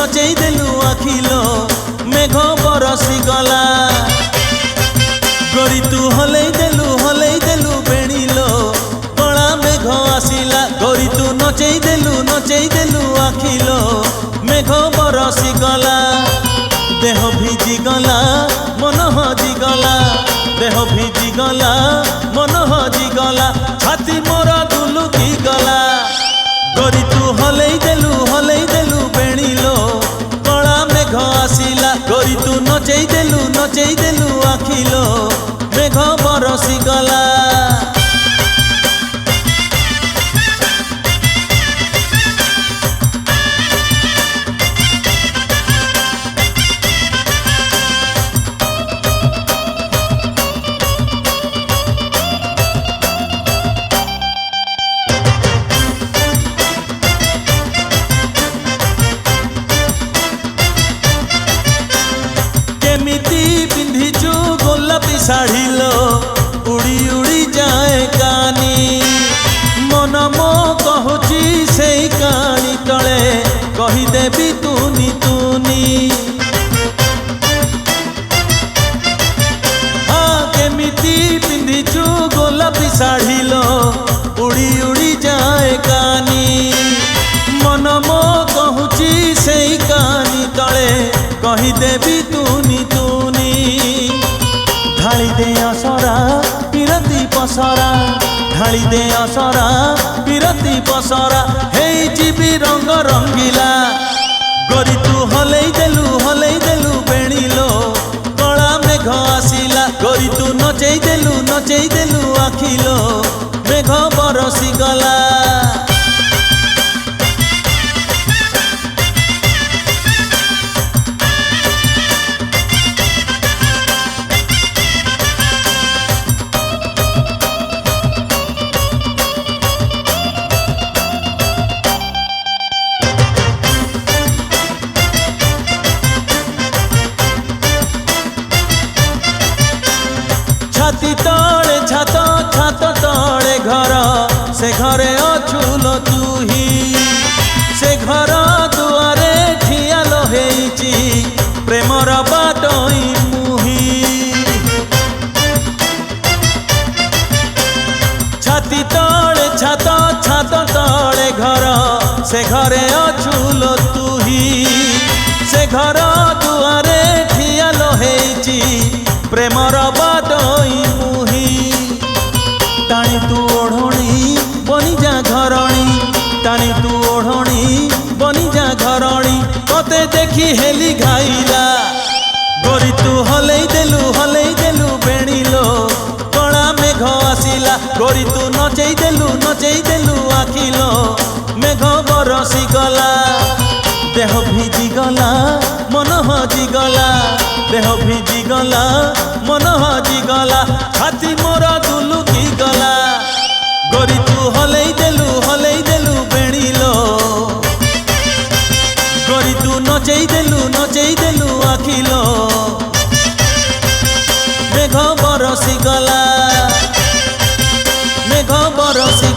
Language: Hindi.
नचेई देलु आखिलो मेघ बरसी गला गोरी तू हलई देलु बेणीलो कला मेघ आसिला गोरी तू नचेई देलु आखिलो मेघ बरसी गला देह भिजी गला मन हजी गला देह भिजी गला मन हजी गला छाती मोर दुलुकी गला गोरी तू हलई देलु बेणीलो कला मेघ आसिला गोरी तू नचेई देलु आखिलो मेघ बरसी गला केमिति पिंधिचु गोलापी शाढ़ी लो उड़ी उड़ी जाए कानी मन मो कहूची से कानी तले कहीदेवी तुनी तुनी हाँ केमिति पिंधिचु गोलापी शाढ़ी लो उड़ी उड़ी जाए कानी मन मो कहूची से कानी तले कहीदेवी तुनी तुनी ढाली दे असरा पिरती पसरा ढाली दे असरा पिरती पसरा हे जीवी रंग रंगीला गोरी तू हलई देलु बेणीलो कला मेघ आसिला गोरी तू नचेई देलु आखिलो मेघ बरसी गला छाती तले छात तले घर से घरे अछुलो तुही से घर दुआरे ठियालो हेची प्रेमर बाटई मुही छाती तले छात तले घर से घरे अछुलो तुही से घर दुआरे ठियालो हेची प्रेमर बाटई मुही टाणी तू ओढ़णी बनिजा घरणी टाणी तू ओढ़णी बनिजा घरणी कते देखी हेली घाइला गोरी तू हलई देलु बेणीलो कला मेघ आसिला गोरी तू नचेई देलु आखिलो मेघ बरसी गला देह भिजी गला मन हजी गला देह भिजी गला मन हजी गला छाती मोर दुलुकी गला गोरी तू हलई देलु बेणीलो गोरी तू नचेई देलु आखिलो मेघ बरसी गला मेघ बरसी